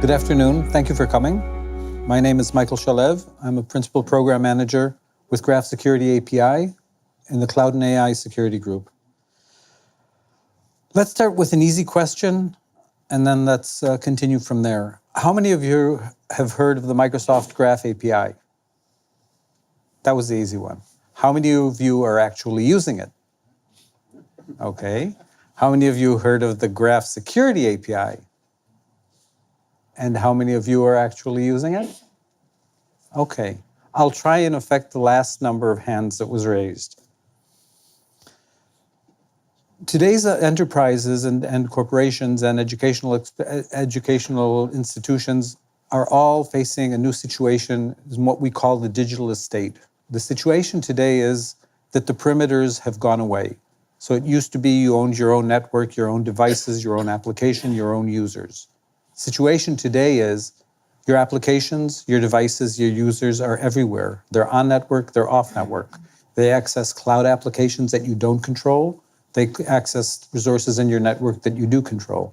Good afternoon. Thank you for coming. My name is Michael Shalev. I'm a Principal Program Manager with Graph Security API in the Cloud and AI Security Group. Let's start with an easy question, and then let's continue from there. How many of you have heard of the Microsoft Graph API? That was the easy one. How many of you are actually using it? Okay. How many of you heard of the Graph Security API? And how many of you are actually using it? Okay. I'll try and affect the last number of hands that was raised. Today's enterprises and corporations and educational institutions are all facing a new situation, what we call the digital estate. The situation today is that the perimeters have gone away. So it used to be you owned your own network, your own devices, your own application, your own users. The situation today is your applications, your devices, your users are everywhere. They're on network, they're off network. They access cloud applications that you don't control. They access resources in your network that you do control.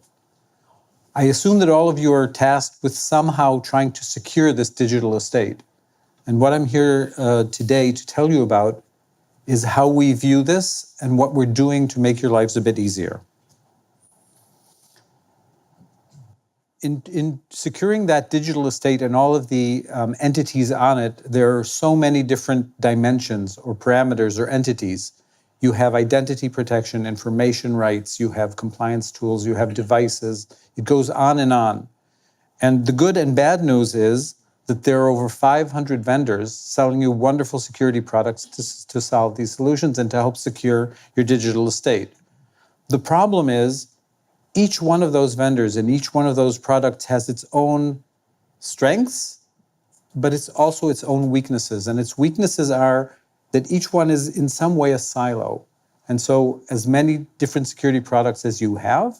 I assume that all of you are tasked with somehow trying to secure this digital estate. And what I'm here today to tell you about is how we view this and what we're doing to make your lives a bit easier. In securing that digital estate and all of the entities on it, there are so many different dimensions or parameters or entities. You have identity protection, information rights, you have compliance tools, you have devices. It goes on. And the good and bad news is that there are over 500 vendors selling you wonderful security products to solve these solutions and to help secure your digital estate. The problem is each one of those vendors and each one of those products has its own strengths, but it's also its own weaknesses. And its weaknesses are that each one is in some way a silo. And so as many different security products as you have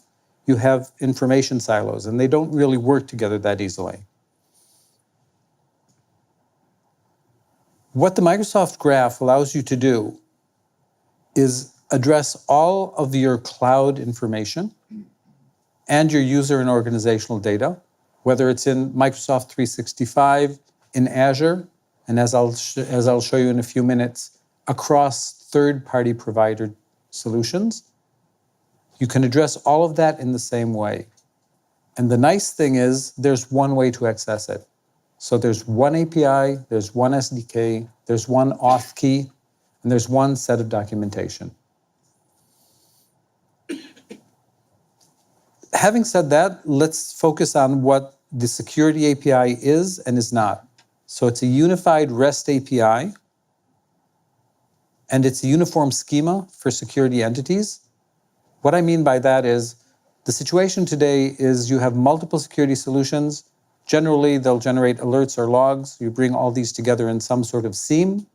information silos, and they don't really work together that easily. What the Microsoft Graph allows you to do is address all of your cloud information and your user and organizational data, whether it's in Microsoft 365, in Azure, and as I'll show you in a few minutes, across third-party provider solutions. You can address all of that in the same way. And the nice thing is there's one way to access it. So there's one API, there's one SDK, there's one auth key, and there's one set of documentation. Having said that, let's focus on what the security API is and is not. So it's a unified REST API, and it's a uniform schema for security entities. What I mean by that is the situation today is you have multiple security solutions. Generally, they'll generate alerts or logs. You bring all these together in some sort of seam.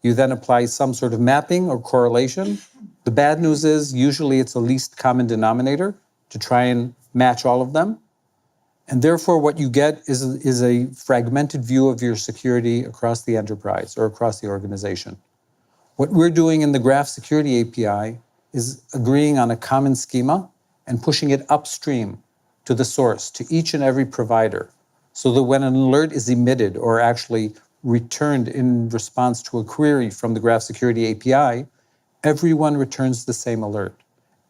You then apply some sort of mapping or correlation. The bad news is usually it's a least common denominator to try and match all of them. And therefore, what you get is a fragmented view of your security across the enterprise or across the organization. What we're doing in the Graph Security API is agreeing on a common schema and pushing it upstream to the source, to each and every provider, so that when an alert is emitted or actually returned in response to a query from the Graph Security API, everyone returns the same alert.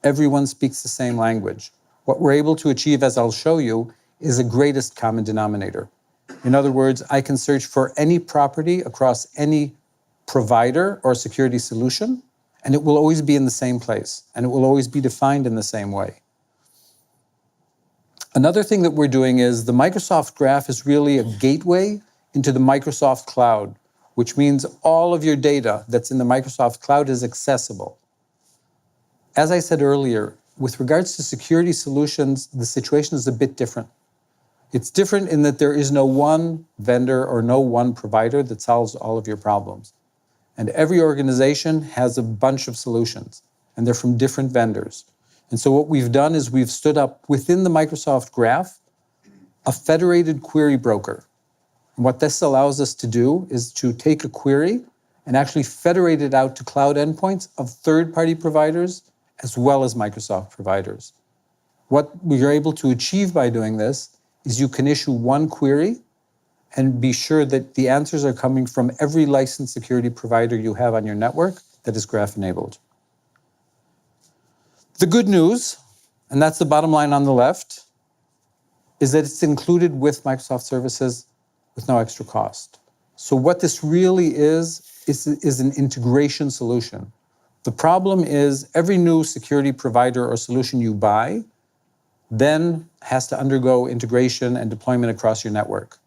Everyone speaks the same language. What we're able to achieve, as I'll show you, is a greatest common denominator. In other words, I can search for any property across any provider or security solution, and it will always be in the same place, and it will always be defined in the same way. Another thing that we're doing is the Microsoft Graph is really a gateway into the Microsoft Cloud, which means all of your data that's in the Microsoft Cloud is accessible. As I said earlier, with regards to security solutions, the situation is a bit different. It's different in that there is no one vendor or no one provider that solves all of your problems. And every organization has a bunch of solutions, and they're from different vendors. And so what we've done is we've stood up within the Microsoft Graph a federated query broker. And what this allows us to do is to take a query and actually federate it out to cloud endpoints of third-party providers as well as Microsoft providers. What we are able to achieve by doing this is you can issue one query and be sure that the answers are coming from every licensed security provider you have on your network that is graph enabled. The good news, and that's the bottom line on the left, is that it's included with Microsoft services with no extra cost. So what this really is an integration solution. The problem is every new security provider or solution you buy then has to undergo integration and deployment across your network.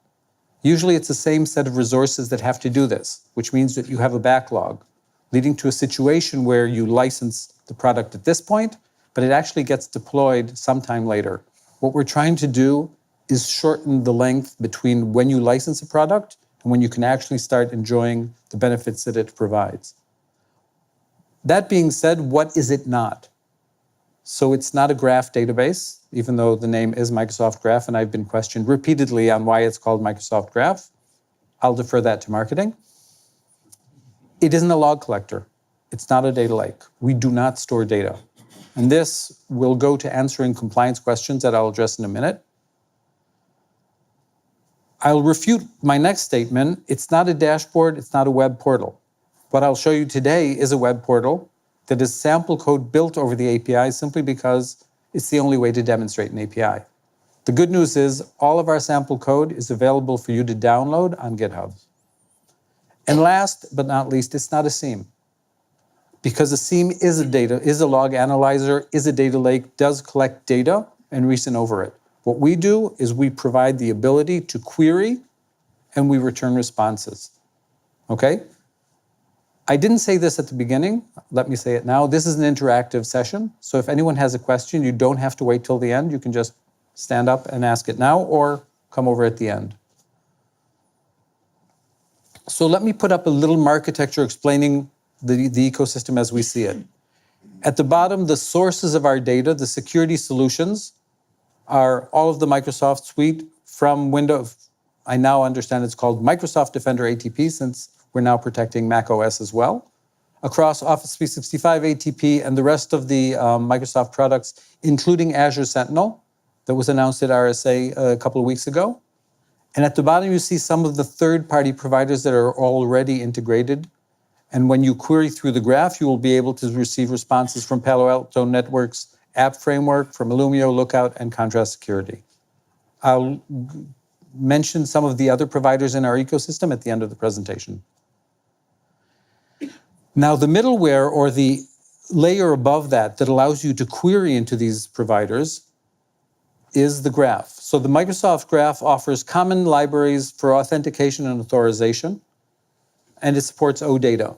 Usually it's the same set of resources that have to do this, which means that you have a backlog, leading to a situation where you license the product at this point, but it actually gets deployed sometime later. What we're trying to do is shorten the length between when you license a product and when you can actually start enjoying the benefits that it provides. That being said, what is it not? So it's not a graph database, even though the name is Microsoft Graph, and I've been questioned repeatedly on why it's called Microsoft Graph. I'll defer that to marketing. It isn't a log collector. It's not a data lake. We do not store data. And this will go to answering compliance questions that I'll address in a minute. I'll refute my next statement. It's not a dashboard. It's not a web portal. What I'll show you today is a web portal that is sample code built over the API simply because it's the only way to demonstrate an API. The good news is all of our sample code is available for you to download on GitHub. And last but not least, it's not a SIEM. Because a SIEM is a log analyzer, is a data lake, does collect data and reason over it. What we do is we provide the ability to query and we return responses. Okay? I didn't say this at the beginning. Let me say it now. This is an interactive session. So if anyone has a question, you don't have to wait till the end. You can just stand up and ask it now or come over at the end. So let me put up a little architecture explaining the ecosystem as we see it. At the bottom, the sources of our data, the security solutions, are all of the Microsoft suite from Windows. I now understand it's called Microsoft Defender ATP since we're now protecting Mac OS as well. Across Office 365 ATP and the rest of the Microsoft products, including Azure Sentinel, that was announced at RSA a couple of weeks ago. And at the bottom, you see some of the third-party providers that are already integrated. And when you query through the graph, you will be able to receive responses from Palo Alto Networks App Framework, from Illumio, Lookout, and Contrast Security. I'll mention some of the other providers in our ecosystem at the end of the presentation. Now, the middleware, or the layer above that allows you to query into these providers, is the graph. So the Microsoft Graph offers common libraries for authentication and authorization, and it supports OData.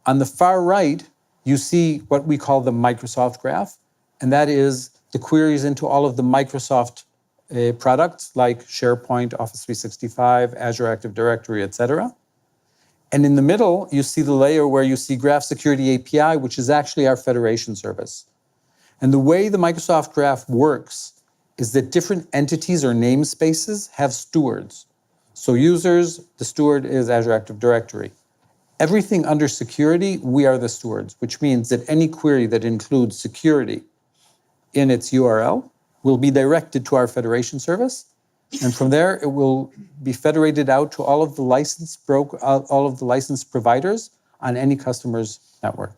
On the far right, you see what we call the Microsoft Graph, and that is the queries into all of the Microsoft products like SharePoint, Office 365, Azure Active Directory, etc. And in the middle, you see the layer where you see Graph Security API, which is actually our federation service. And the way the Microsoft Graph works is that different entities or namespaces have stewards. So users, the steward is Azure Active Directory. Everything under security, we are the stewards, which means that any query that includes security in its URL will be directed to our federation service. And from there, it will be federated out to all of the licensed providers on any customer's network.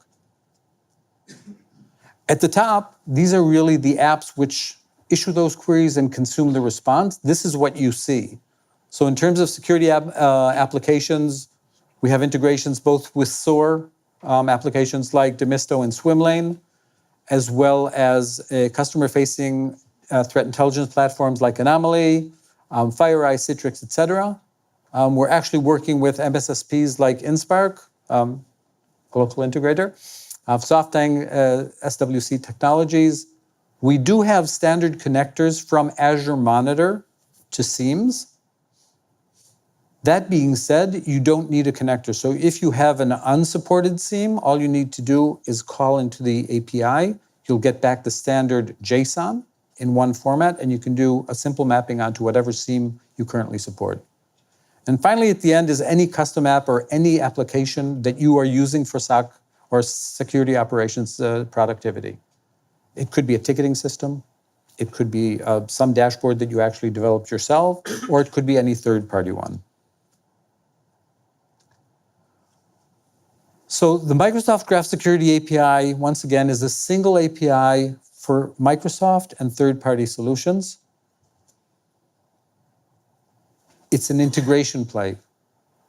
At the top, these are really the apps which issue those queries and consume the response. This is what you see. So in terms of security applications, we have integrations both with SOAR applications like Demisto and Swimlane, as well as customer-facing threat intelligence platforms like Anomaly, FireEye, Citrix, etc. We're actually working with MSSPs like InSpark, a local integrator, Softang, SWC Technologies. We do have standard connectors from Azure Monitor to SIEMs. That being said, you don't need a connector. So if you have an unsupported SIEM, all you need to do is call into the API. You'll get back the standard JSON in one format, and you can do a simple mapping onto whatever SIEM you currently support. And finally, at the end is any custom app or any application that you are using for SOC or security operations productivity. It could be a ticketing system, It could be some dashboard that you actually developed yourself, or it could be any third-party one. So the Microsoft Graph Security API, once again, is a single API for Microsoft and third-party solutions. It's an integration play.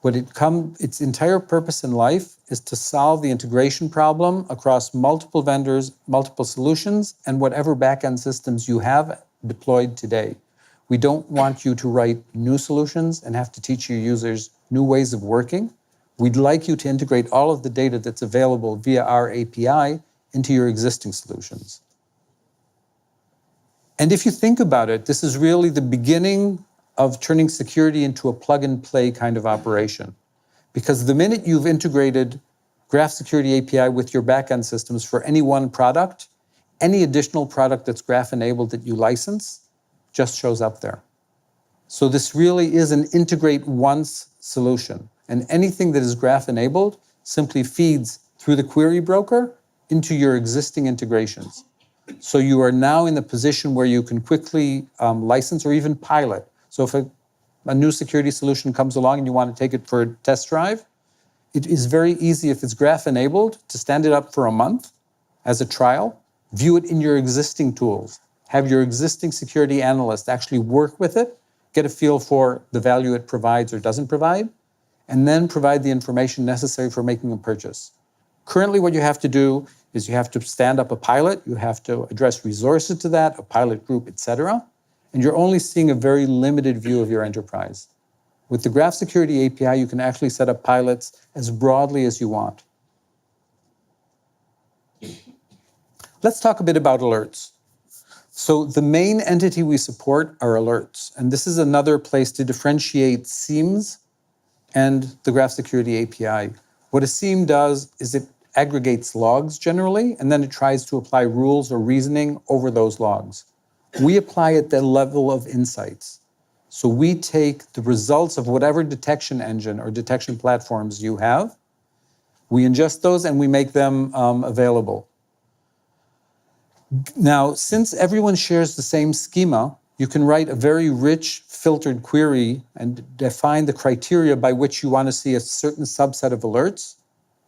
Its entire purpose in life is to solve the integration problem across multiple vendors, multiple solutions, and whatever backend systems you have deployed today. We don't want you to write new solutions and have to teach your users new ways of working. We'd like you to integrate all of the data that's available via our API into your existing solutions. And if you think about it, this is really the beginning of turning security into a plug-and-play kind of operation. Because the minute you've integrated Graph Security API with your backend systems for any one product, any additional product that's Graph-enabled that you license just shows up there. So this really is an integrate once solution. And anything that is Graph-enabled simply feeds through the query broker into your existing integrations. So you are now in the position where you can quickly license or even pilot. So if a new security solution comes along and you want to take it for a test drive, it is very easy, if it's Graph-enabled, to stand it up for a month as a trial, view it in your existing tools, have your existing security analyst actually work with it, get a feel for the value it provides or doesn't provide, and then provide the information necessary for making a purchase. Currently, what you have to do is you have to stand up a pilot, you have to address resources to that, a pilot group, etc., and you're only seeing a very limited view of your enterprise. With the Graph Security API, you can actually set up pilots as broadly as you want. Let's talk a bit about alerts. So the main entity we support are alerts, and this is another place to differentiate SIEMs and the Graph Security API. What a SIEM does is it aggregates logs generally, and then it tries to apply rules or reasoning over those logs. We apply at the level of insights. So we take the results of whatever detection engine or detection platforms you have, we ingest those and we make them available. Now, since everyone shares the same schema, you can write a very rich filtered query and define the criteria by which you want to see a certain subset of alerts,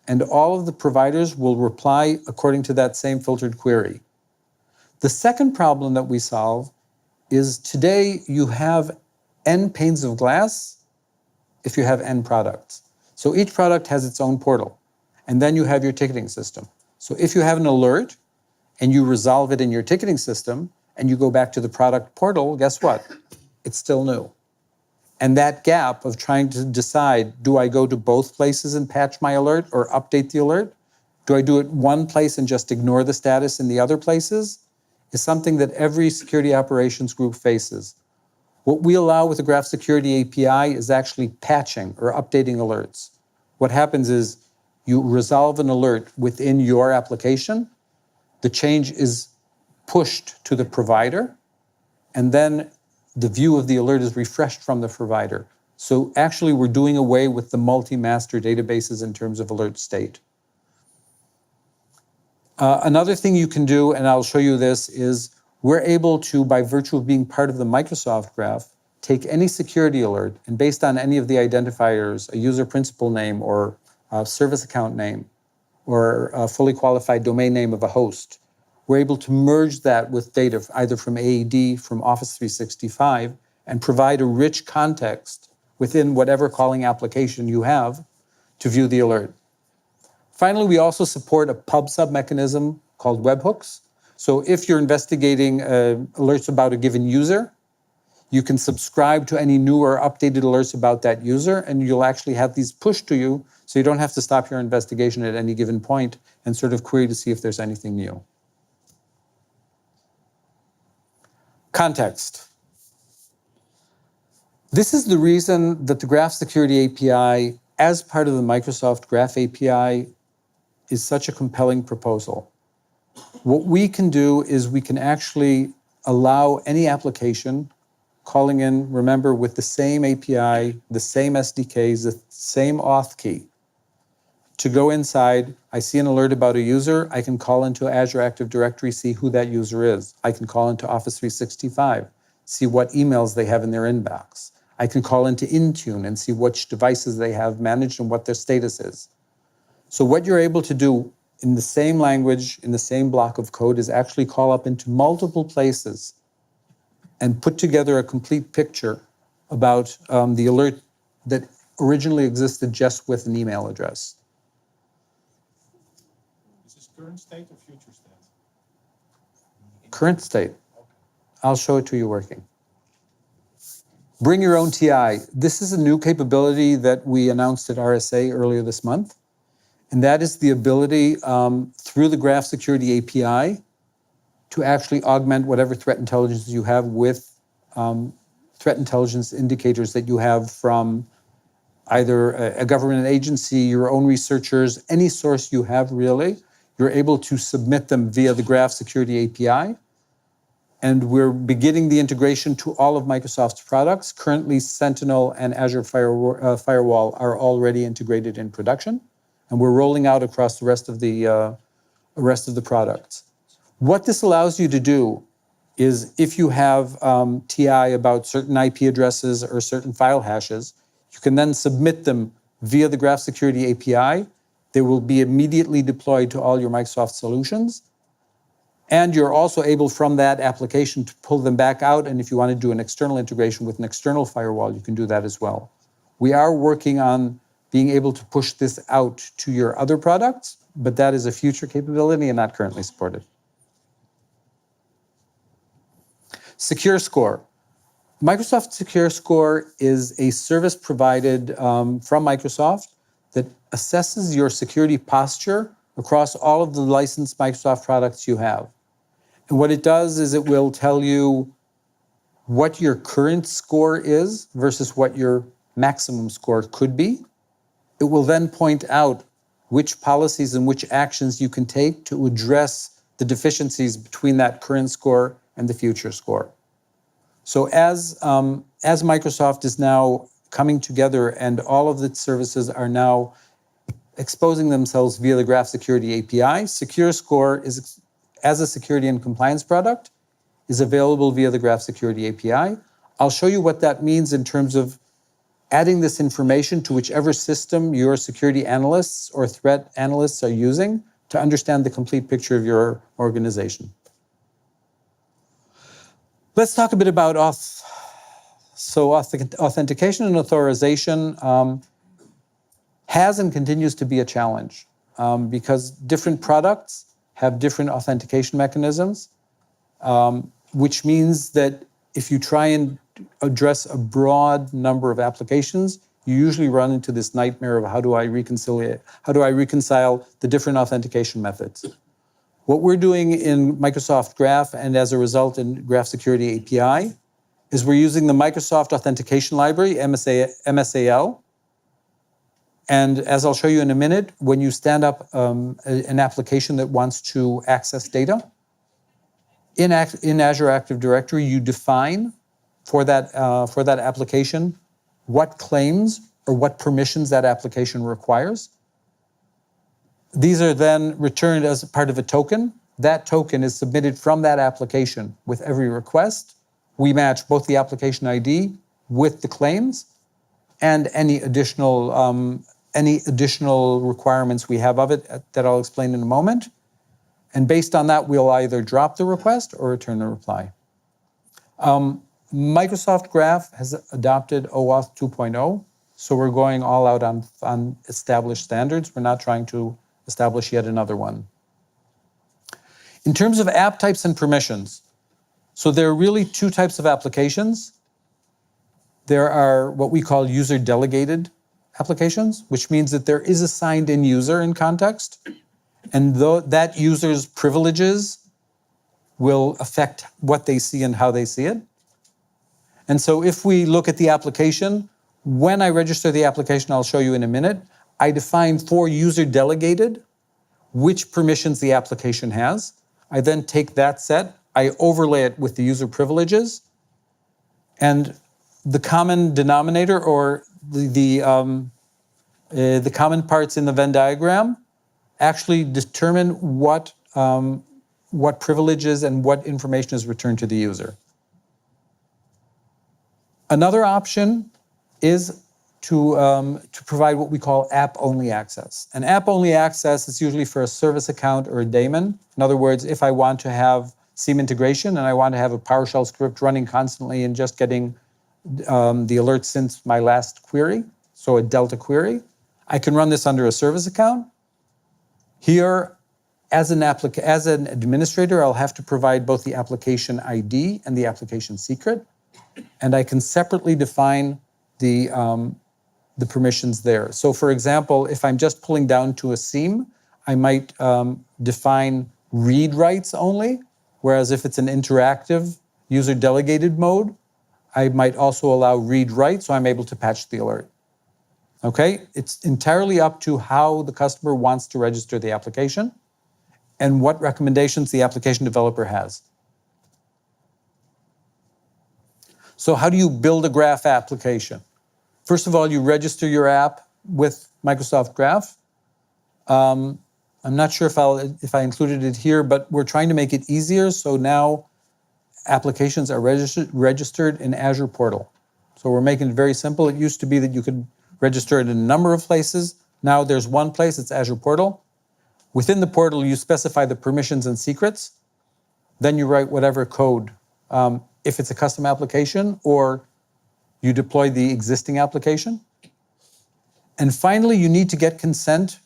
and all of the providers will reply according to that same filtered query. The second problem that we solve is today you have N panes of glass if you have N products. So each product has its own portal, and then you have your ticketing system. So if you have an alert and you resolve it in your ticketing system and you go back to the product portal, guess what? It's still new. And that gap of trying to decide, do I go to both places and patch my alert or update the alert? Do I do it one place and just ignore the status in the other places? Is something that every security operations group faces. What we allow with the Graph Security API is actually patching or updating alerts. What happens is you resolve an alert within your application, the change is pushed to the provider, and then the view of the alert is refreshed from the provider. So actually we're doing away with the multi-master databases in terms of alert state. Another thing you can do, and I'll show you this, is we're able to, by virtue of being part of the Microsoft Graph, take any security alert, and based on any of the identifiers, a user principal name or a service account name, or a fully qualified domain name of a host, we're able to merge that with data either from AAD, from Office 365, and provide a rich context within whatever calling application you have to view the alert. Finally, we also support a pub/sub mechanism called webhooks. So if you're investigating alerts about a given user, you can subscribe to any new or updated alerts about that user, and you'll actually have these pushed to you, so you don't have to stop your investigation at any given point and sort of query to see if there's anything new. Context. This is the reason that the Graph Security API, as part of the Microsoft Graph API, is such a compelling proposal. What we can do is we can actually allow any application calling in, remember, with the same API, the same SDKs, the same auth key, to go inside, I see an alert about a user, I can call into Azure Active Directory, see who that user is. I can call into Office 365, see what emails they have in their inbox. I can call into Intune and see which devices they have managed and what their status is. So what you're able to do in the same language, in the same block of code, is actually call up into multiple places and put together a complete picture about the alert that originally existed just with an email address. Is this current state or future state? Current state. I'll show it to you working. Bring your own TI. This is a new capability that we announced at RSA earlier this month. And that is the ability through the Graph Security API to actually augment whatever threat intelligence you have with threat intelligence indicators that you have from either a government agency, your own researchers, any source you have really. You're able to submit them via the Graph Security API. And we're beginning the integration to all of Microsoft's products. Currently, Sentinel and Azure Firewall are already integrated in production. And we're rolling out across the rest of the products. What this allows you to do is if you have TI about certain IP addresses or certain file hashes, you can then submit them via the Graph Security API. They will be immediately deployed to all your Microsoft solutions. And you're also able from that application to pull them back out. And if you want to do an external integration with an external firewall, you can do that as well. We are working on being able to push this out to your other products, but that is a future capability and not currently supported. Secure Score. Microsoft Secure Score is a service provided from Microsoft that assesses your security posture across all of the licensed Microsoft products you have. And what it does is it will tell you what your current score is versus what your maximum score could be. It will then point out which policies and which actions you can take to address the deficiencies between that current score and the future score. So as Microsoft is now coming together and all of its services are now exposing themselves via the Graph Security API, Secure Score is, as a security and compliance product, is available via the Graph Security API. I'll show you what that means in terms of adding this information to whichever system your security analysts or threat analysts are using to understand the complete picture of your organization. Let's talk a bit about authentication and authorization has and continues to be a challenge because different products have different authentication mechanisms, which means that if you try and address a broad number of applications, you usually run into this nightmare of how do I reconcile the different authentication methods. What we're doing in Microsoft Graph and as a result in Graph Security API is we're using the Microsoft Authentication Library, MSAL. And as I'll show you in a minute, when you stand up an application that wants to access data, in Azure Active Directory, you define for that application what claims or what permissions that application requires. These are then returned as part of a token. That token is submitted from that application with every request. We match both the application ID with the claims and any additional requirements we have of it that I'll explain in a moment. And based on that, we'll either drop the request or return the reply. Microsoft Graph has adopted OAuth 2.0, so we're going all out on established standards. We're not trying to establish yet another one. In terms of app types and permissions, so there are really two types of applications. There are what we call user-delegated applications, which means that there is a signed-in user in context, and that user's privileges will affect what they see and how they see it. And so if we look at the application, when I register the application, I'll show you in a minute, I define for user-delegated which permissions the application has. I then take that set, I overlay it with the user privileges, and the common denominator or the the common parts in the Venn diagram actually determine what privileges and what information is returned to the user. Another option is to provide what we call app-only access. And app-only access is usually for a service account or a daemon. In other words, if I want to have SIEM integration and I want to have a PowerShell script running constantly and just getting the alerts since my last query, so a Delta query, I can run this under a service account. Here, as an administrator, I'll have to provide both the application ID and the application secret, and I can separately define the permissions there. So for example, if I'm just pulling down to a SIEM, I might define read writes only, whereas if it's an interactive user delegated mode, I might also allow read write, so I'm able to patch the alert. Okay, it's entirely up to how the customer wants to register the application and what recommendations the application developer has. So how do you build a graph application? First of all, you register your app with Microsoft Graph. I'm not sure if I included it here, but we're trying to make it easier. So now applications are registered in Azure Portal. So we're making it very simple. It used to be that you could register it in a number of places. Now there's one place, it's Azure Portal. Within the portal, you specify the permissions and secrets. Then you write whatever code, if it's a custom application, or you deploy the existing application. And finally, you need to get consent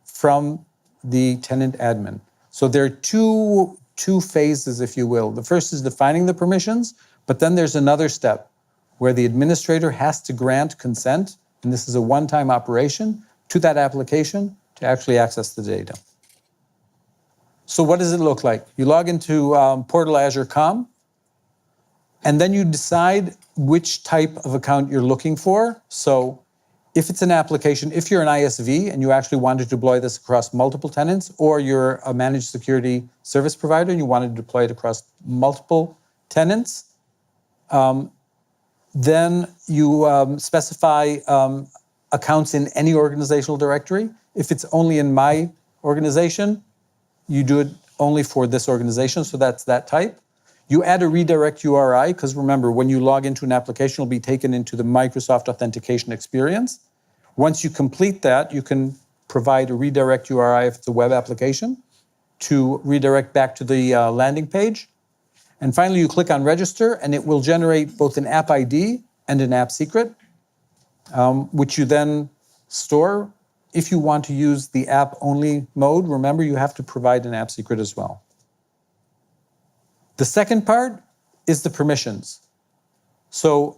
from the tenant admin. So there are two phases, if you will. The first is defining the permissions, but then there's another step where the administrator has to grant consent, and this is a one-time operation, to that application to actually access the data. So what does it look like? You log into Portal Azure Com, and then you decide which type of account you're looking for. So if it's an application, if you're an ISV and you actually want to deploy this across multiple tenants, or you're a managed security service provider and you want to deploy it across multiple tenants, then you specify accounts in any organizational directory. If it's only in my organization, you do it only for this organization, so that's that type. You add a redirect URI, because remember, when you log into an application, you'll be taken into the Microsoft Authentication experience. Once you complete that, you can provide a redirect URI if it's a web application to redirect back to the landing page. And finally, you click on register, and it will generate both an app ID and an app secret, which you then store. If you want to use the app-only mode, remember, you have to provide an app secret as well. The second part is the permissions. So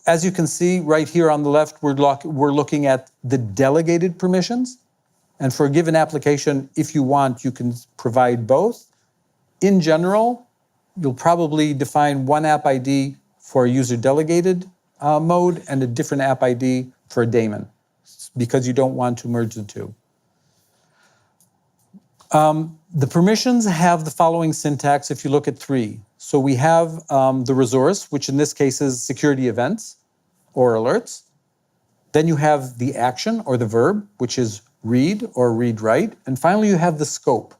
as you can see right here on the left, we're looking at the delegated permissions. And for a given application, if you want, you can provide both. In general, you'll probably define one app ID for a user delegated mode and a different app ID for a daemon, because you don't want to merge the two. The permissions have the following syntax if you look at 3. So we have the resource, which in this case is security events or alerts. Then you have the action or the verb, which is read or read write. And finally, you have the scope.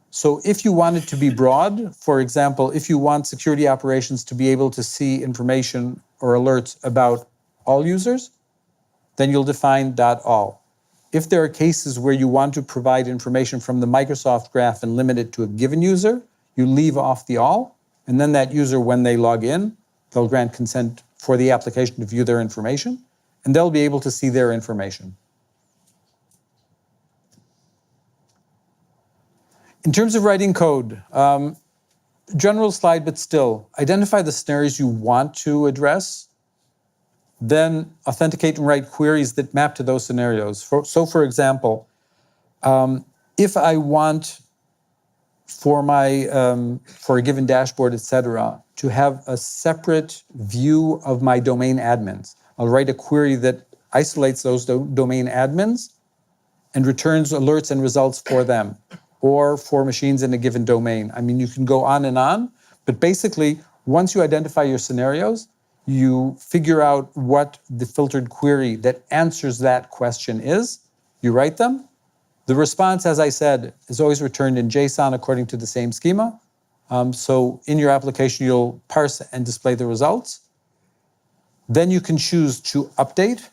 So if you want it to be broad, for example, if you want security operations to be able to see information or alerts about all users, then you'll define .all. If there are cases where you want to provide information from the Microsoft Graph and limit it to a given user, you leave off the all, and then that user, when they log in, they'll grant consent for the application to view their information, and they'll be able to see their information. In terms of writing code, general slide, but still, identify the scenarios you want to address, then authenticate and write queries that map to those scenarios. So for example, if I want for a given dashboard, etc., to have a separate view of my domain admins, I'll write a query that isolates those domain admins and returns alerts and results for them, or for machines in a given domain. I mean, you can go on and on, but basically, once you identify your scenarios, You figure out what the filtered query that answers that question is. You write them. The response, as I said, is always returned in JSON according to the same schema. So in your application, you'll parse and display the results. Then you can choose to update.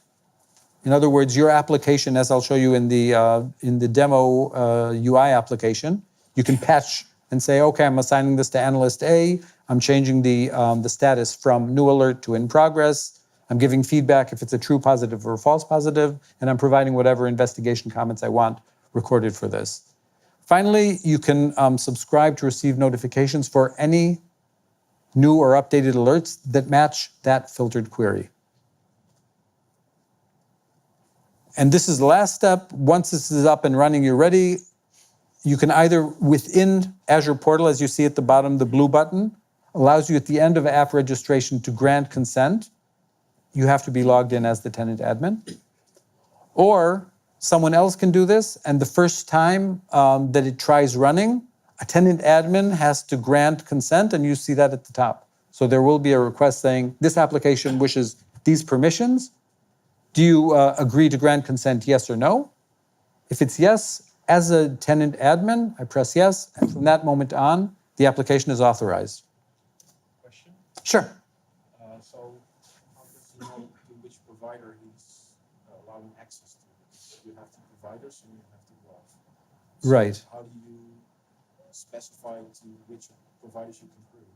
In other words, your application, as I'll show you in the demo UI application, you can patch and say, okay, I'm assigning this to analyst A. I'm changing the status from new alert to in progress. I'm giving feedback if it's a true positive or a false positive, and I'm providing whatever investigation comments I want recorded for this. Finally, you can subscribe to receive notifications for any new or updated alerts that match that filtered query. And this is the last step. Once this is up and running, you're ready. You can either, within Azure Portal, as you see at the bottom, the blue button allows you at the end of app registration to grant consent. You have to be logged in as the tenant admin. Or someone else can do this, and the first time that it tries running, a tenant admin has to grant consent, and you see that at the top. So there will be a request saying, this application wishes these permissions. Do you agree to grant consent, yes or no? If it's yes, as a tenant admin, I press yes, and from that moment on, the application is authorized. Question? Sure. So how does he know to which provider he's allowing access to? You have two providers and you have two logs. So Right. how do you specify to which providers you can query?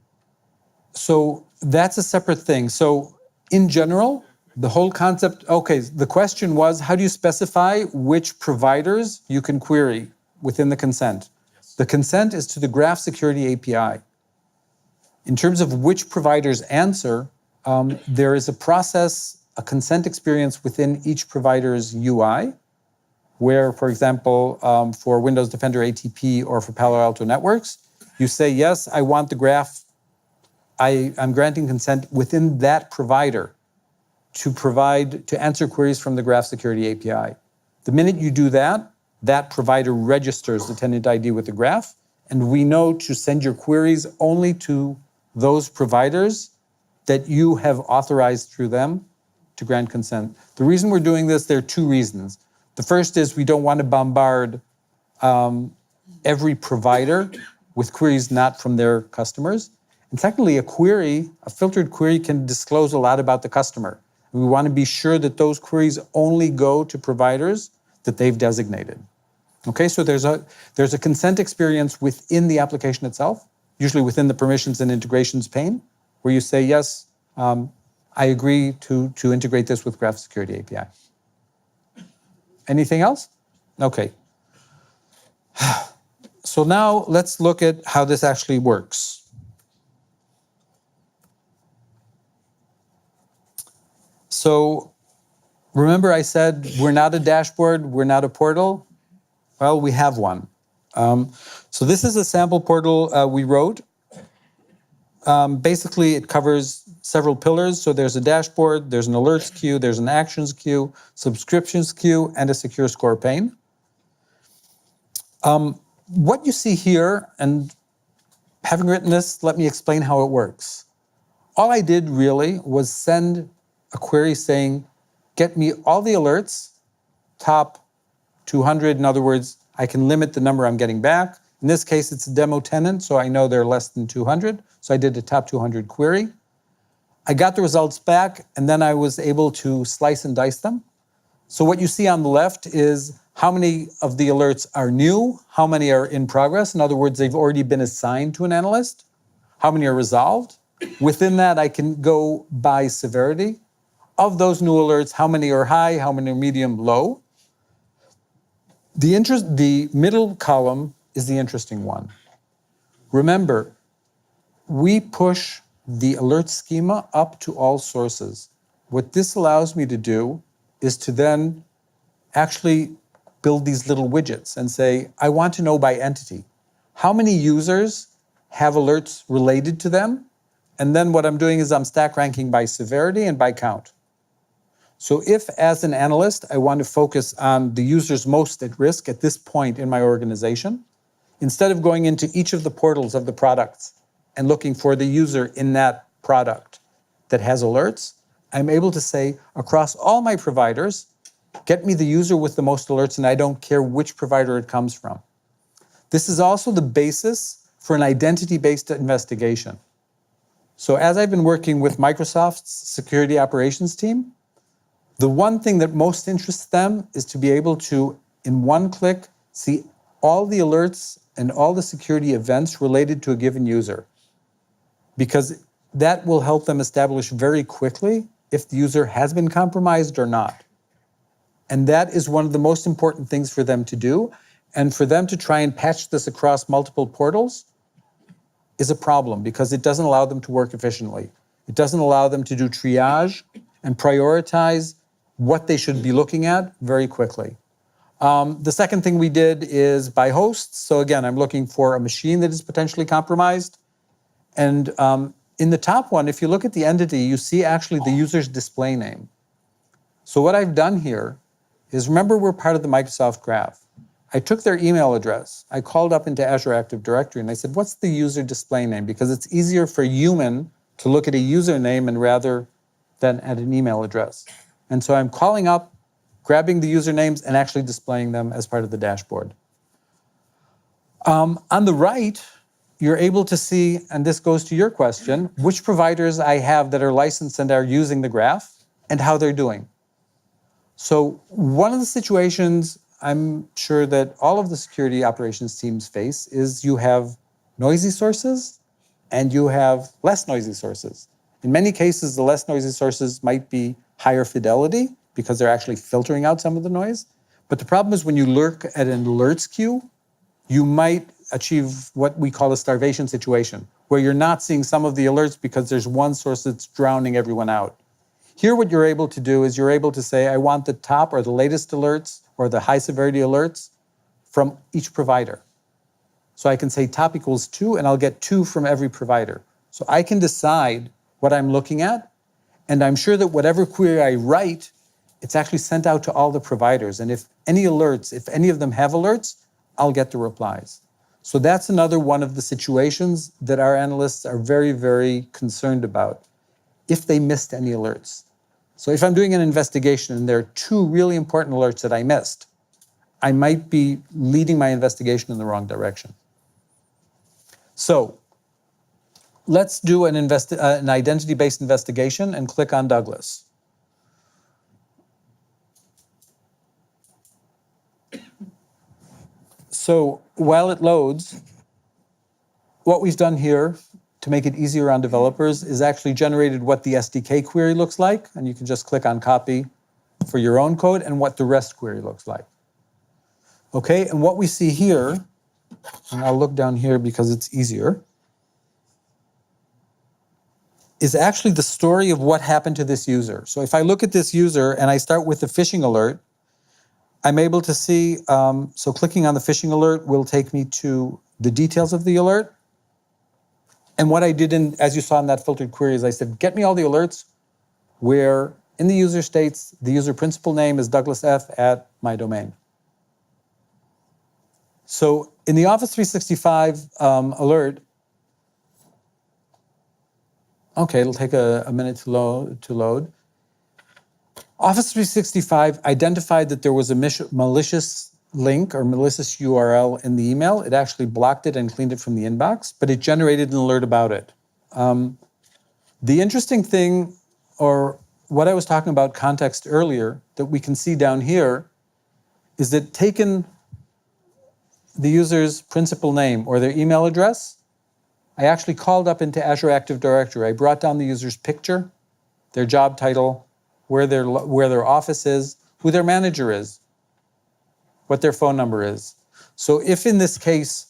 So that's a separate thing. So in general, the whole concept, okay, the question was, how do you specify which providers you can query within the consent? Yes. The consent is to the Graph Security API. In terms of which providers answer, there is a process, a consent experience within each provider's UI, where, for example, for Windows Defender ATP or for Palo Alto Networks, you say, yes, I want the graph, I'm granting consent within that provider to answer queries from the Graph Security API. The minute you do that, that provider registers the tenant ID with the graph, and we know to send your queries only to those providers that you have authorized through them to grant consent. The reason we're doing this, there are two reasons. The first is we don't want to bombard every provider with queries not from their customers. And secondly, a filtered query can disclose a lot about the customer. We want to be sure that those queries only go to providers that they've designated. Okay, so there's a consent experience within the application itself, usually within the permissions and integrations pane, where you say, yes, I agree to integrate this with Graph Security API. Anything else? Okay. So now let's look at how this actually works. So remember I said we're not a dashboard, we're not a portal? Well, we have one. So this is a sample portal we wrote. Basically, it covers several pillars. So there's a dashboard, there's an alerts queue, there's an actions queue, subscriptions queue, and a secure score pane. What you see here, and having written this, let me explain how it works. All I did really was send a query saying, get me all the alerts, top 200. In other words, I can limit the number I'm getting back. In this case, it's a demo tenant, so I know they're less than 200. So I did a top 200 query. I got the results back, and then I was able to slice and dice them. So what you see on the left is how many of the alerts are new, how many are in progress. In other words, they've already been assigned to an analyst. How many are resolved? Within that, I can go by severity. Of those new alerts, how many are high, how many are medium, low? The middle column is the interesting one. Remember, we push the alert schema up to all sources. What this allows me to do is to then actually build these little widgets and say, I want to know by entity. How many users have alerts related to them? And then what I'm doing is I'm stack ranking by severity and by count. So if, as an analyst, I want to focus on the users most at risk at this point in my organization, instead of going into each of the portals of the products and looking for the user in that product, that has alerts, I'm able to say across all my providers, get me the user with the most alerts, and I don't care which provider it comes from. This is also the basis for an identity-based investigation. So as I've been working with Microsoft's security operations team, the one thing that most interests them is to be able to, in one click, see all the alerts and all the security events related to a given user. Because that will help them establish very quickly if the user has been compromised or not. And that is one of the most important things for them to do. And for them to try and patch this across multiple portals is a problem because it doesn't allow them to work efficiently. It doesn't allow them to do triage and prioritize what they should be looking at very quickly. The second thing we did is by hosts. So again, I'm looking for a machine that is potentially compromised. And in the top one, if you look at the entity, you see actually the user's display name. So what I've done here is, remember, we're part of the Microsoft Graph. I took their email address. I called up into Azure Active Directory and I said, what's the user display name? Because it's easier for a human to look at a username and rather than at an email address. And so I'm calling up, grabbing the usernames and actually displaying them as part of the dashboard. On the right, you're able to see, and this goes to your question, which providers I have that are licensed and are using the graph and how they're doing. So one of the situations I'm sure that all of the security operations teams face is you have noisy sources and you have less noisy sources. In many cases, the less noisy sources might be higher fidelity because they're actually filtering out some of the noise. But the problem is when you lurk at an alerts queue, you might achieve what we call a starvation situation, where you're not seeing some of the alerts because there's one source that's drowning everyone out. Here, what you're able to do is you're able to say, I want the top or the latest alerts or the high severity alerts from each provider. So I can say top equals 2, and I'll get 2 from every provider. So I can decide what I'm looking at, and I'm sure that whatever query I write, it's actually sent out to all the providers. And if any alerts, if any of them have alerts, I'll get the replies. So that's another one of the situations that our analysts are very, very concerned about, if they missed any alerts. So if I'm doing an investigation and there are 2 really important alerts that I missed, I might be leading my investigation in the wrong direction. So let's do an identity-based investigation and click on Douglas. So while it loads, what we've done here to make it easier on developers is actually generated what the SDK query looks like, and you can just click on copy for your own code, and what the REST query looks like. Okay, and what we see here, and I'll look down here because it's easier, is actually the story of what happened to this user. So if I look at this user and I start with the phishing alert, I'm able to see, so clicking on the phishing alert will take me to the details of the alert. And what I did, as you saw in that filtered query, is I said, get me all the alerts where in the user states, the user principal name is Douglas F at my domain. So in the Office 365 alert, okay, it'll take a minute to load. Office 365 identified that there was a malicious link or malicious URL in the email. It actually blocked it and cleaned it from the inbox, but it generated an alert about it. The interesting thing, or what I was talking about context earlier, that we can see down here, is that taken the user's principal name or their email address, I actually called up into Azure Active Directory. I brought down the user's picture, their job title, where their office is, who their manager is, what their phone number is. So if in this case,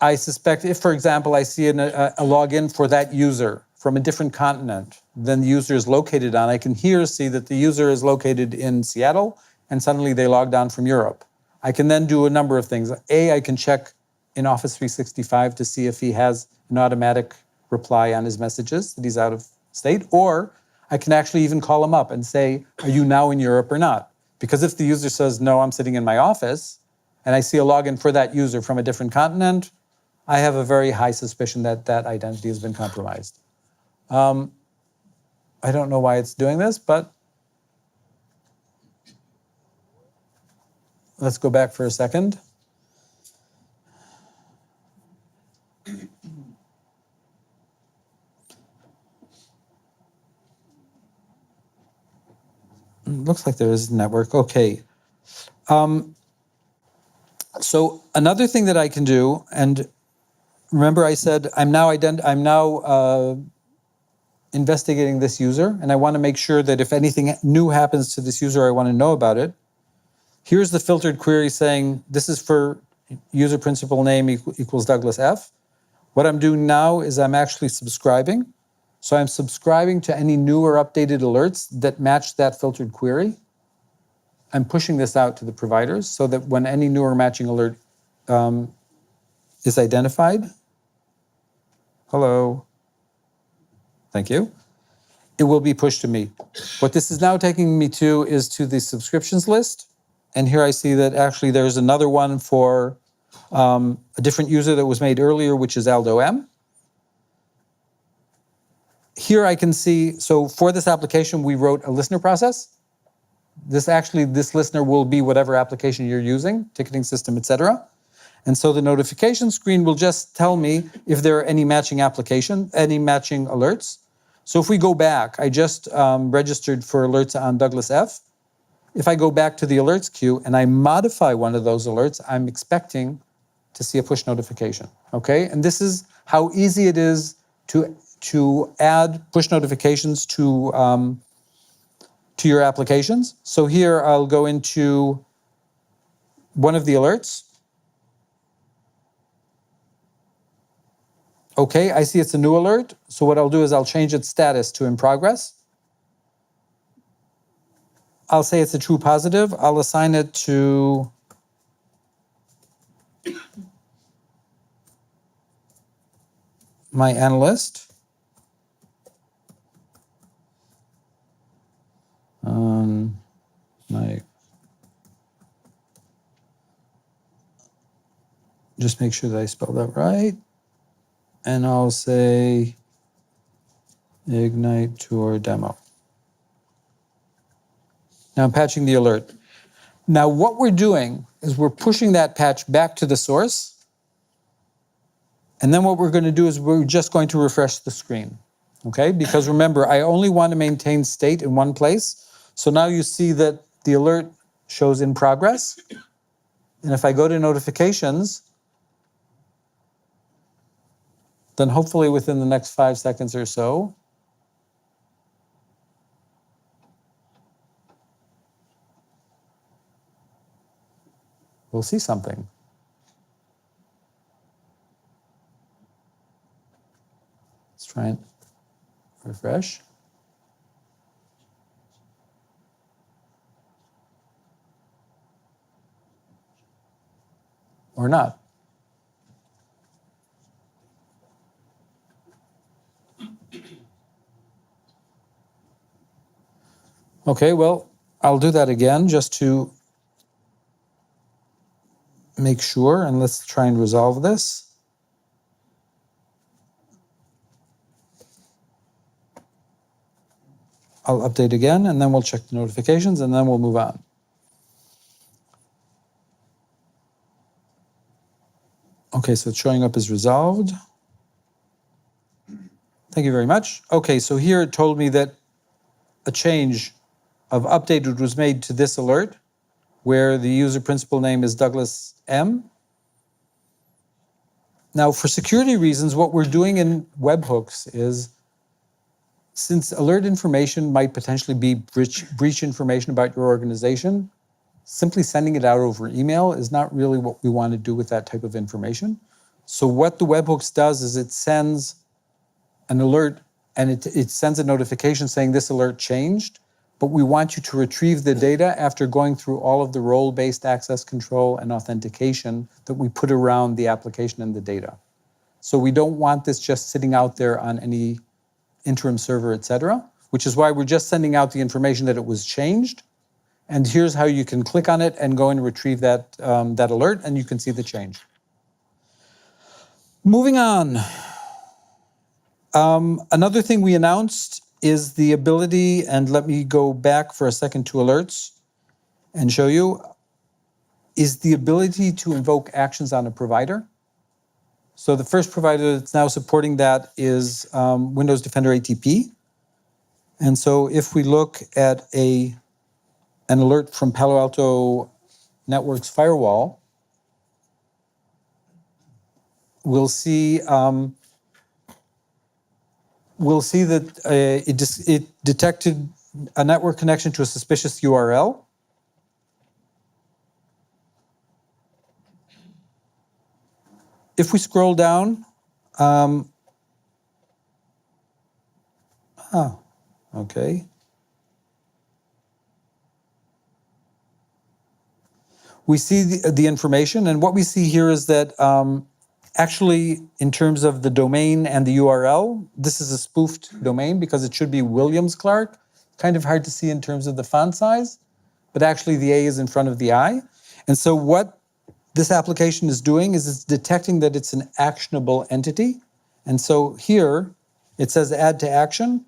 I suspect, if for example, I see a login for that user from a different continent than the user is located on, I can here see that the user is located in Seattle and suddenly they logged on from Europe. I can then do a number of things. I can check in Office 365 to see if he has an automatic reply on his messages that he's out of state, or I can actually even call him up and say, are you now in Europe or not? Because if the user says, no, I'm sitting in my office, and I see a login for that user from a different continent, I have a very high suspicion that that identity has been compromised. I don't know why it's doing this, but let's go back for a second. Looks like there is a network. Okay. So another thing that I can do, and remember I said I'm now investigating this user, and I want to make sure that if anything new happens to this user, I want to know about it. Here's the filtered query saying this is for user principal name equals Douglas F. What I'm doing now is I'm actually subscribing. So I'm subscribing to any new or updated alerts that match that filtered query. I'm pushing this out to the providers so that when any new or matching alert is identified, hello, thank you, it will be pushed to me. What this is now taking me to is to the subscriptions list. And here I see that actually there's another one for a different user that was made earlier, which is Aldo M. Here I can see, so for this application, we wrote a listener process. This listener will be whatever application you're using, ticketing system, etc. And so the notification screen will just tell me if there are any matching alerts. So if we go back, I just registered for alerts on Douglas F. If I go back to the alerts queue and I modify one of those alerts, I'm expecting to see a push notification, okay? And this is how easy it is to add push notifications to your applications. So here I'll go into one of the alerts. Okay, I see it's a new alert. So what I'll do is I'll change its status to in progress. I'll say it's a true positive. I'll assign it to my analyst. Just make sure that I spell that right. And I'll say Ignite Tour Demo. Now I'm patching the alert. Now what we're doing is we're pushing that patch back to the source. And then what we're going to do is we're just going to refresh the screen. Okay, because remember, I only want to maintain state in one place. So now you see that the alert shows in progress. And if I go to notifications, then hopefully within the next 5 seconds or so, we'll see something. Let's try and refresh. Or not. Okay, well, I'll do that again just to make sure, and let's try and resolve this. I'll update again, and then we'll check the notifications, and then we'll move on. Okay, so it's showing up as resolved. Thank you very much. Okay, so here it told me that a change of updated was made to this alert, where the user principal name is Douglas M. Now, for security reasons, what we're doing in webhooks is, since alert information might potentially be breach information about your organization, simply sending it out over email is not really what we want to do with that type of information. So what the webhooks does is it sends an alert, and it sends a notification saying this alert changed, but we want you to retrieve the data after going through all of the role-based access control and authentication that we put around the application and the data. So we don't want this just sitting out there on any interim server, etc., which is why we're just sending out the information that it was changed. And here's how you can click on it and go and retrieve that, that alert, and you can see the change. Moving on. Another thing we announced is the ability, and let me go back for a second to alerts and show you, is the ability to invoke actions on a provider. So the first provider that's now supporting that is Windows Defender ATP. And so if we look at an alert from Palo Alto Networks firewall, we'll see that it detected a network connection to a suspicious URL. If we scroll down, okay. We see the information, and what we see here is that actually, in terms of the domain and the URL, this is a spoofed domain because it should be Williams Clark. Kind of hard to see in terms of the font size, but actually the A is in front of the I. And so what this application is doing is it's detecting that it's an actionable entity. And so here it says add to action.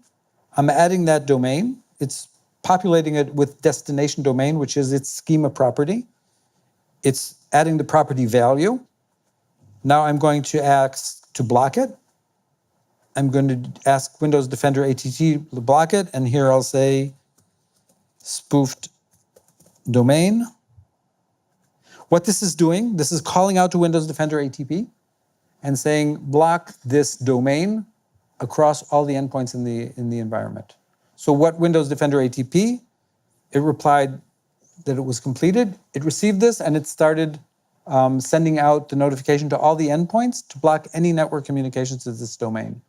I'm adding that domain. It's populating it with destination domain, which is its schema property. It's adding the property value. Now I'm going to ask to block it. I'm going to ask Windows Defender ATT to block it. And here I'll say spoofed domain. What this is doing, this is calling out to Windows Defender ATP and saying block this domain across all the endpoints in the environment. So what Windows Defender ATP, it replied that it was completed. It received this and it started sending out the notification to all the endpoints to block any network communications to this domain.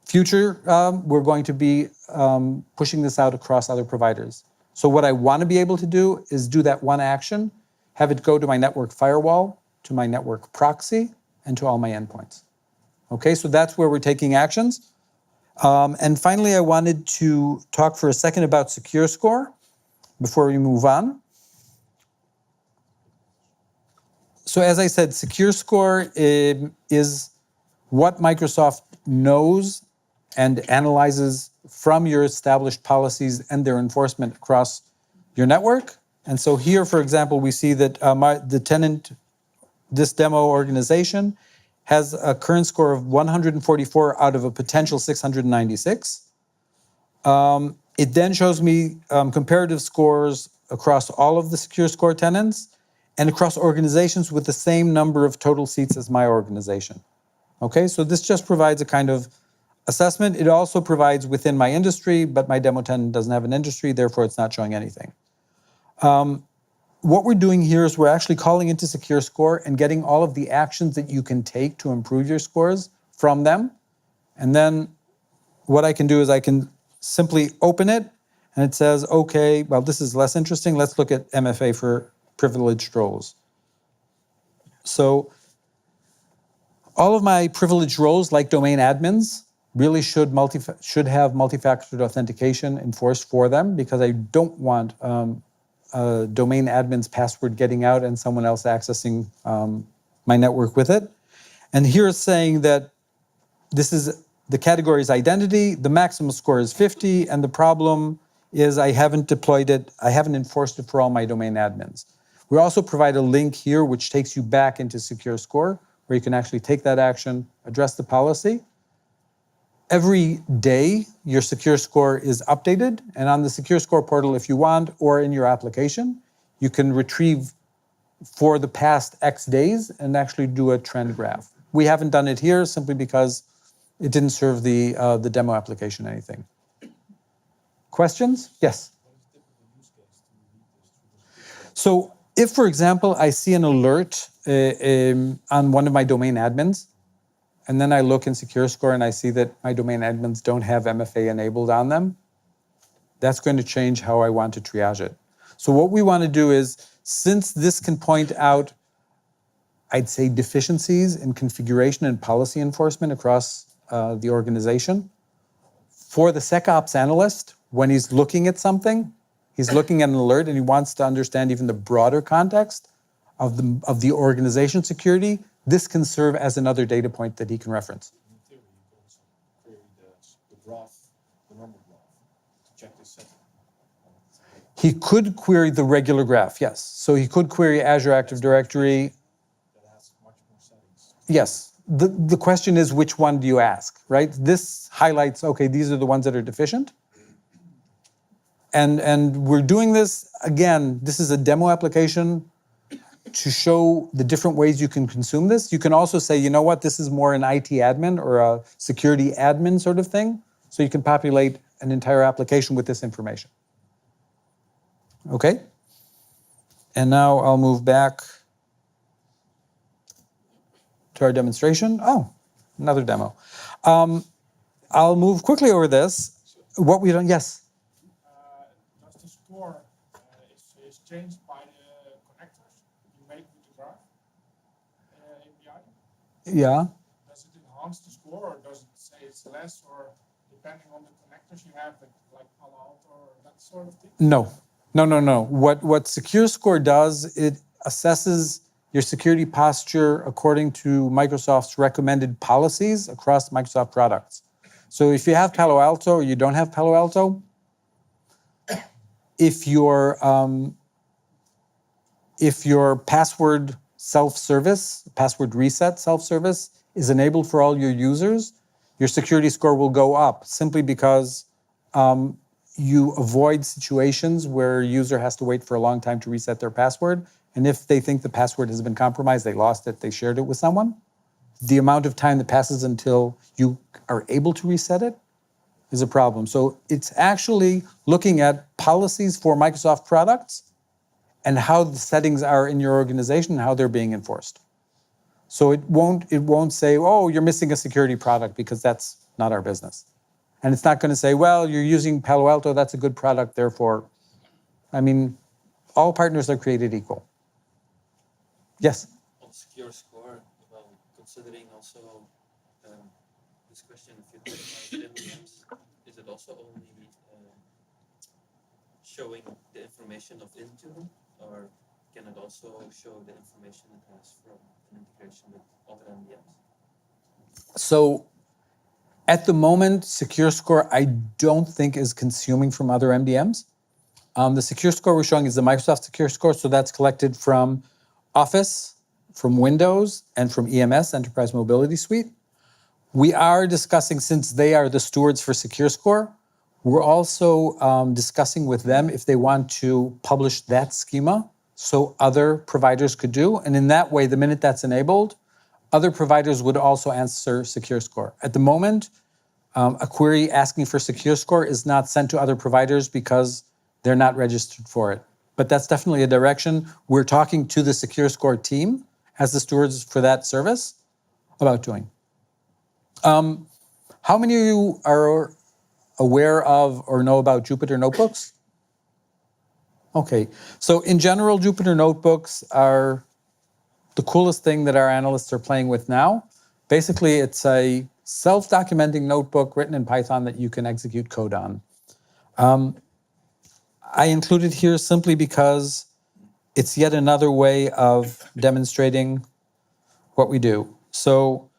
Future, we're going to be pushing this out across other providers. So what I want to be able to do is do that one action, have it go to my network firewall, to my network proxy, and to all my endpoints. Okay, so that's where we're taking actions. And finally, I wanted to talk for a second about Secure Score before we move on. So as I said, Secure Score is what Microsoft knows and analyzes from your established policies and their enforcement across your network. And so here, for example, we see that the tenant, this demo organization, has a current score of 144 out of a potential 696. It then shows me comparative scores across all of the Secure Score tenants and across organizations with the same number of total seats as my organization. Okay, so this just provides a kind of assessment. It also provides within my industry, but my demo tenant doesn't have an industry, therefore it's not showing anything. What we're doing here is we're actually calling into Secure Score and getting all of the actions that you can take to improve your scores from them. And then what I can do is I can simply open it and it says, okay, well, this is less interesting. Let's look at MFA for privileged roles. So all of my privileged roles, like domain admins, really should have multi-factor authentication enforced for them because I don't want domain admin's password getting out and someone else accessing my network with it. And here it's saying that this is the category is identity, the maximum score is 50, and the problem is I haven't deployed it, I haven't enforced it for all my domain admins. We also provide a link here which takes you back into Secure Score, where you can actually take that action, address the policy. Every day, your Secure Score is updated, and on the Secure Score portal, if you want, or in your application, you can retrieve for the past X days and actually do a trend graph. We haven't done it here simply because it didn't serve the demo application anything. Questions? Yes? So if, for example, I see an alert on one of my domain admins, and then I look in Secure Score and I see that my domain admins don't have MFA enabled on them, that's going to change how I want to triage it. So what we want to do is, since this can point out, I'd say, deficiencies in configuration and policy enforcement across the organization, for the SecOps analyst, when he's looking at something, he's looking at an alert and he wants to understand even the broader context of the organization security, this can serve as another data point that he can reference. In theory, you can also query the graph the normal graph to check this setting. He could query the regular graph, yes. So he could query Azure Active Directory. That has much more settings. Yes. The question is, which one do you ask, right? This highlights, okay, these are the ones that are deficient. And we're doing this, again, this is a demo application to show the different ways you can consume this. You can also say, you know what, this is more an IT admin or a security admin sort of thing. So you can populate an entire application with this information. Okay? And now I'll move back to our demonstration. Oh, another demo. I'll move quickly over this. What we've done, yes? Does the score is changed by the connectors you make with the graph API? Yeah. Does it enhance the score, or does it say it's less, or depending on the connectors you have, like Palo Alto or that sort of thing? No. What Secure Score does, it assesses your security posture according to Microsoft's recommended policies across Microsoft products. So if you have Palo Alto or you don't have Palo Alto, if your password self-service, password reset self-service is enabled for all your users, your security score will go up simply because you avoid situations where a user has to wait for a long time to reset their password. And if they think the password has been compromised, they lost it, they shared it with someone, the amount of time that passes until you are able to reset it is a problem. So it's actually looking at policies for Microsoft products and how the settings are in your organization and how they're being enforced. So it won't say, oh, you're missing a security product, because that's not our business. And it's not going to say, well, you're using Palo Alto, that's a good product, therefore. I mean, all partners are created equal. Yes? On secure score, well, considering also this question if you talk about MDMs, is it also only showing the information of Intune, or can it also show the information it has from an integration with other MDMs? So at the moment, Secure Score, I don't think is consuming from other MDMs. The Secure Score we're showing is the Microsoft Secure Score, so that's collected from Office, from Windows, and from EMS, Enterprise Mobility Suite. We are discussing, since they are the stewards for Secure Score, we're also discussing with them if they want to publish that schema so other providers could do. And in that way, the minute that's enabled, other providers would also answer Secure Score. At the moment, a query asking for Secure Score is not sent to other providers because they're not registered for it. But that's definitely a direction we're talking to the Secure Score team as the stewards for that service about doing. How many of you are aware of or know about Jupyter Notebooks? Okay, so in general, Jupyter Notebooks are the coolest thing that our analysts are playing with now. Basically, it's a self-documenting notebook written in Python that you can execute code on. I included here simply because it's yet another way of demonstrating what we do. So,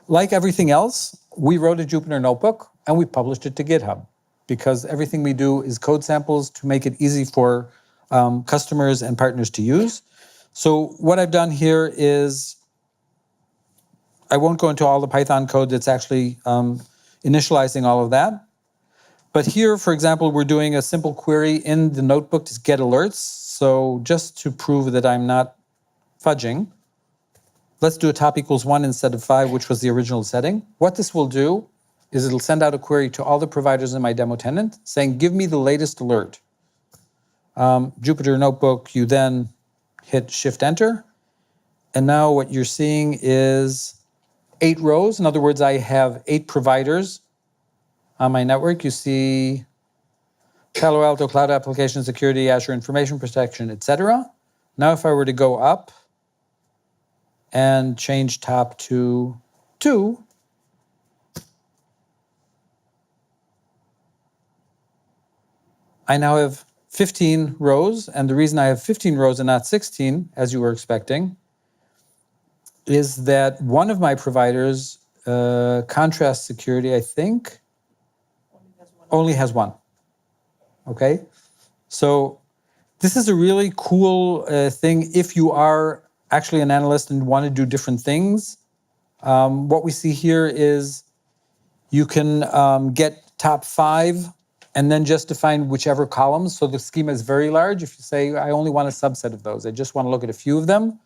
like everything else, we wrote a Jupyter Notebook and we published it to GitHub, because everything we do is code samples to make it easy for customers and partners to use. So what I've done here is, I won't go into all the Python code that's actually initializing all of that. But here, for example, we're doing a simple query in the notebook to get alerts. So just to prove that I'm not fudging, let's do a top equals 1 instead of 5, which was the original setting. What this will do is it'll send out a query to all the providers in my demo tenant saying, give me the latest alert. Jupyter Notebook, you then hit Shift Enter. And now what you're seeing is 8 rows. In other words, I have 8 providers on my network. You see Palo Alto, Cloud Application Security, Azure Information Protection, etc. Now if I were to go up and change top to 2, I now have 15 rows. And the reason I have 15 rows and not 16, as you were expecting, is that one of my providers, Contrast Security, I think, only has one. Okay? So this is a really cool thing if you are actually an analyst and want to do different things. What we see here is you can get top 5 and then just define whichever columns. So the schema is very large. If you say, I only want a subset of those, I just want to look at a few of them,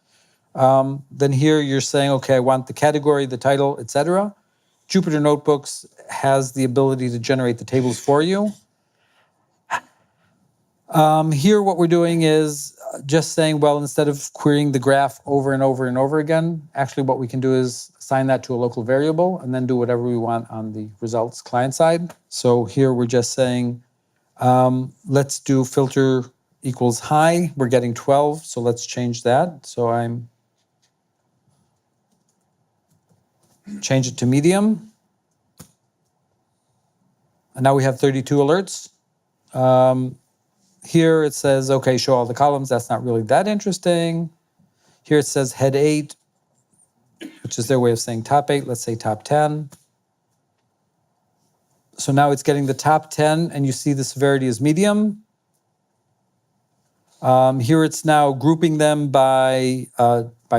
then here you're saying, okay, I want the category, the title, etc. Jupyter Notebooks has the ability to generate the tables for you. Here what we're doing is just saying, well, instead of querying the graph over and over and over again, actually what we can do is assign that to a local variable and then do whatever we want on the results client side. So here we're just saying, let's do filter equals high. We're getting 12, so let's change that. So I'm change it to medium. And now we have 32 alerts. Here it says, okay, show all the columns. That's not really that interesting. Here it says head 8, which is their way of saying top 8. Let's say top 10. So now it's getting the top 10, and you see the severity is medium. Here it's now grouping them by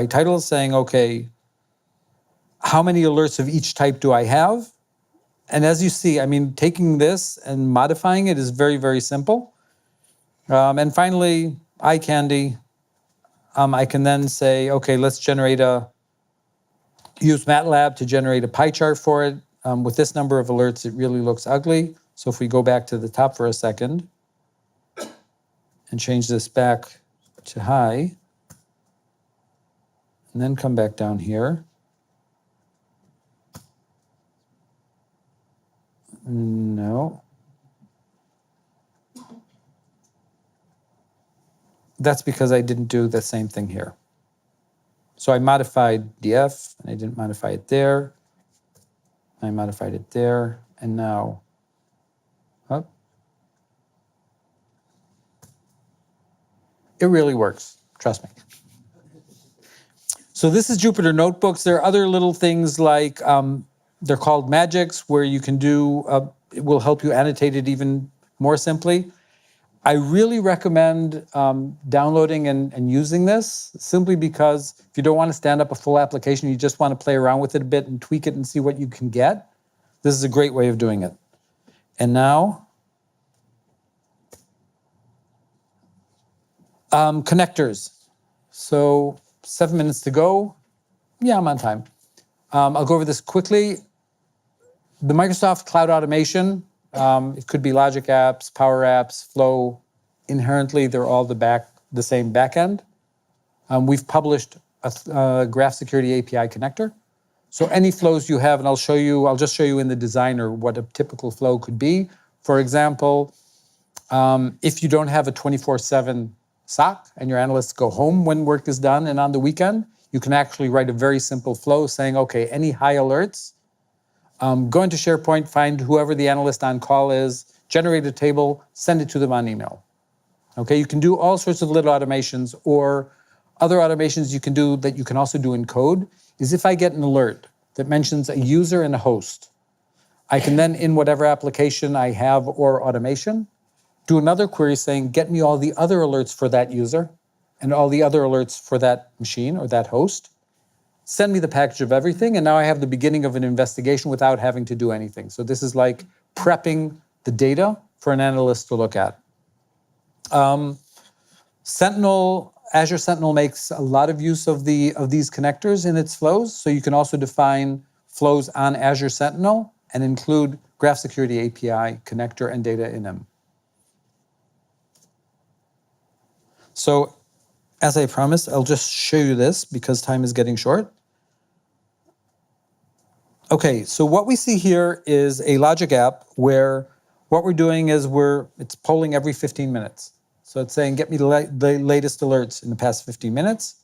title, saying, okay, how many alerts of each type do I have? And as you see, I mean, taking this and modifying it is very, very simple. And finally, eye candy. I can then say, okay, let's use MATLAB to generate a pie chart for it. With this number of alerts, it really looks ugly. So if we go back to the top for a second and change this back to high, and then come back down here. No. That's because I didn't do the same thing here. So I modified df, and I didn't modify it there. I modified it there, and now, oh, it really works, trust me. So this is Jupyter Notebooks. There are other little things like, they're called magics, where you can do, it will help you annotate it even more simply. I really recommend downloading and using this, simply because if you don't want to stand up a full application, you just want to play around with it a bit and tweak it and see what you can get. This is a great way of doing it. And now, connectors. So 7 minutes to go. Yeah, I'm on time. I'll go over this quickly. The Microsoft Cloud Automation, it could be Logic Apps, Power Apps, Flow. Inherently, they're all the same backend. We've published a Graph Security API connector. So any flows you have, and I'll just show you in the designer what a typical flow could be. For example, if you don't have a 24/7 SOC and your analysts go home when work is done and on the weekend, you can actually write a very simple flow saying, okay, any high alerts, go into SharePoint, find whoever the analyst on call is, generate a table, send it to them on email. Okay, you can do all sorts of little automations, or other automations you can do that you can also do in code is if I get an alert that mentions a user and a host, I can then, in whatever application I have or automation, do another query saying, get me all the other alerts for that user and all the other alerts for that machine or that host. Send me the package of everything, and now I have the beginning of an investigation without having to do anything. So this is like prepping the data for an analyst to look at. Azure Sentinel makes a lot of use of these connectors in its flows. So you can also define flows on Azure Sentinel and include Graph Security API connector and data in them. So as I promised, I'll just show you this because time is getting short. Okay, so what we see here is a logic app where what we're doing is it's polling every 15 minutes. So it's saying, get me the latest alerts in the past 15 minutes.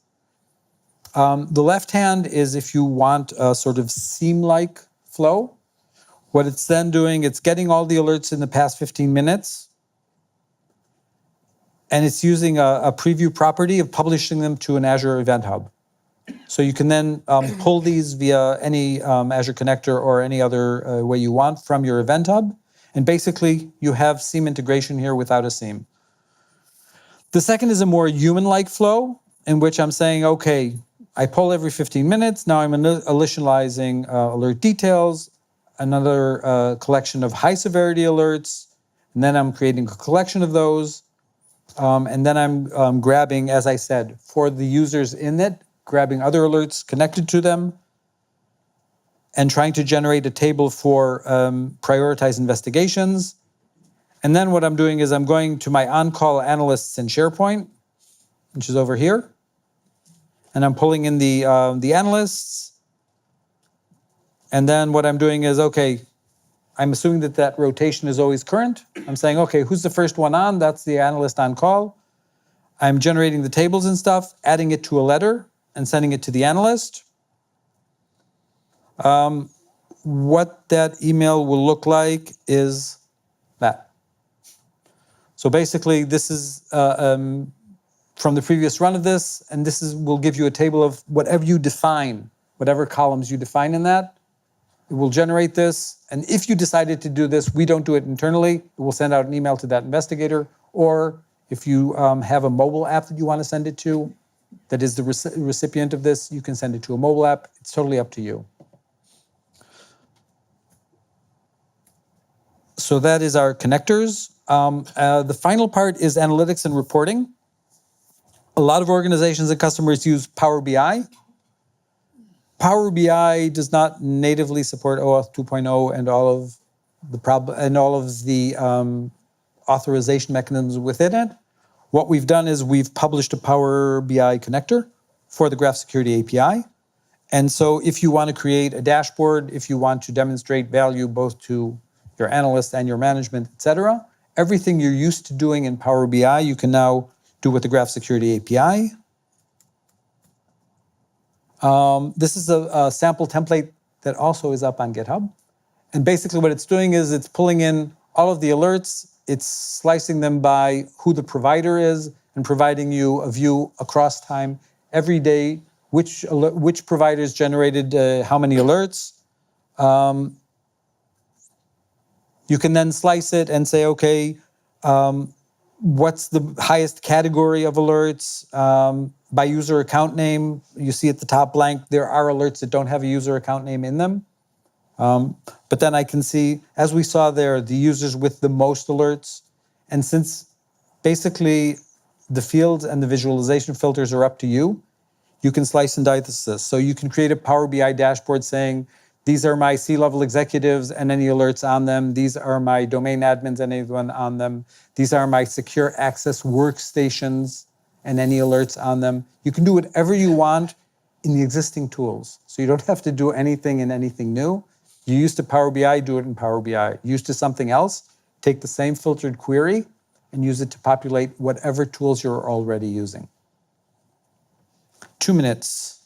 The left hand is if you want a sort of seam-like flow. What it's then doing, it's getting all the alerts in the past 15 minutes, and it's using a preview property of publishing them to an Azure Event Hub. So you can then pull these via any Azure connector or any other way you want from your Event Hub, And basically, you have SIEM integration here without a SIEM. The second is a more human-like flow in which I'm saying, okay, I poll every 15 minutes. Now I'm initializing alert details, another collection of high severity alerts, and then I'm creating a collection of those. And then I'm grabbing, as I said, for the users in it, grabbing other alerts connected to them, and trying to generate a table for prioritized investigations. And then what I'm doing is I'm going to my on-call analysts in SharePoint, which is over here. And I'm pulling in the analysts. And then what I'm doing is, okay, I'm assuming that that rotation is always current. I'm saying, okay, who's the first one on? That's the analyst on call. I'm generating the tables and stuff, adding it to a letter and sending it to the analyst. What that email will look like is that. So basically, this is from the previous run of this, and this will give you a table of whatever you define, whatever columns you define in that. It will generate this, and if you decided to do this, we don't do it internally. It will send out an email to that investigator, or if you have a mobile app that you want to send it to, that is the recipient of this, you can send it to a mobile app. It's totally up to you. So that is our connectors. The final part is analytics and reporting. A lot of organizations and customers use Power BI. Power BI does not natively support OAuth 2.0 and all of the authorization mechanisms within it. What we've done is we've published a Power BI connector for the Graph Security API. And so if you want to create a dashboard, if you want to demonstrate value both to your analyst and your management, etc., everything you're used to doing in Power BI, you can now do with the Graph Security API. This is a sample template that also is up on GitHub. And basically what it's doing is it's pulling in all of the alerts, it's slicing them by who the provider is, and providing you a view across time every day, which providers generated how many alerts. You can then slice it and say, okay, what's the highest category of alerts by user account name? You see at the top blank, there are alerts that don't have a user account name in them. But then I can see, as we saw there, the users with the most alerts. And since basically the fields and the visualization filters are up to you, you can slice and dice this. So you can create a Power BI dashboard saying, these are my C-level executives and any alerts on them. These are my domain admins and anyone on them. These are my secure access workstations and any alerts on them. You can do whatever you want in the existing tools. So you don't have to do anything in anything new. You used to Power BI, do it in Power BI. Used to something else, take the same filtered query and use it to populate whatever tools you're already using. 2 minutes.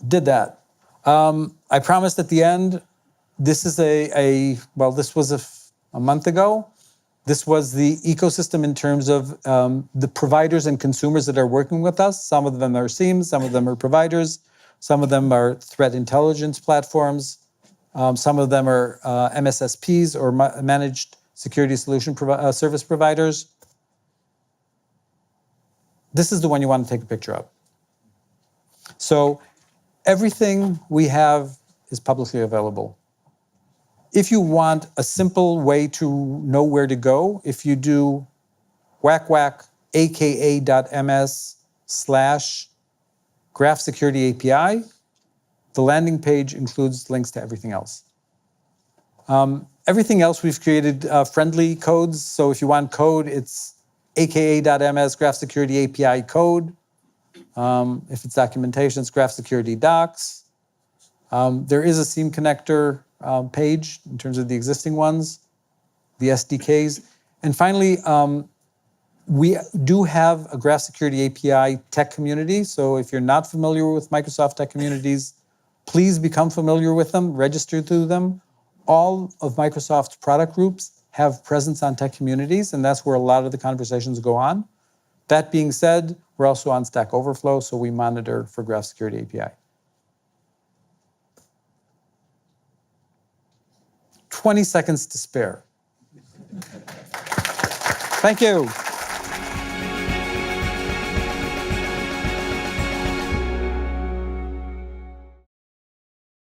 Did that. I promised at the end, this is this was a month ago. This was the ecosystem in terms of the providers and consumers that are working with us. Some of them are SIEMs, some of them are providers, some of them are threat intelligence platforms, some of them are MSSPs or managed security solution service providers. This is the one you want to take a picture of. So everything we have is publicly available. If you want a simple way to know where to go, if you do whack.aka.ms/graph security API, the landing page includes links to everything else. Everything else we've created friendly codes. So if you want code, it's aka.ms graph security API code. If it's documentation, it's graph security docs. There is a SIEM connector page in terms of the existing ones, the SDKs. And finally, we do have a Graph Security API tech community. So if you're not familiar with Microsoft tech communities, please become familiar with them, register through them. All of Microsoft's product groups have presence on tech communities, and that's where a lot of the conversations go on. That being said, we're also on Stack Overflow, so we monitor for Graph Security API. 20 seconds to spare. Thank you.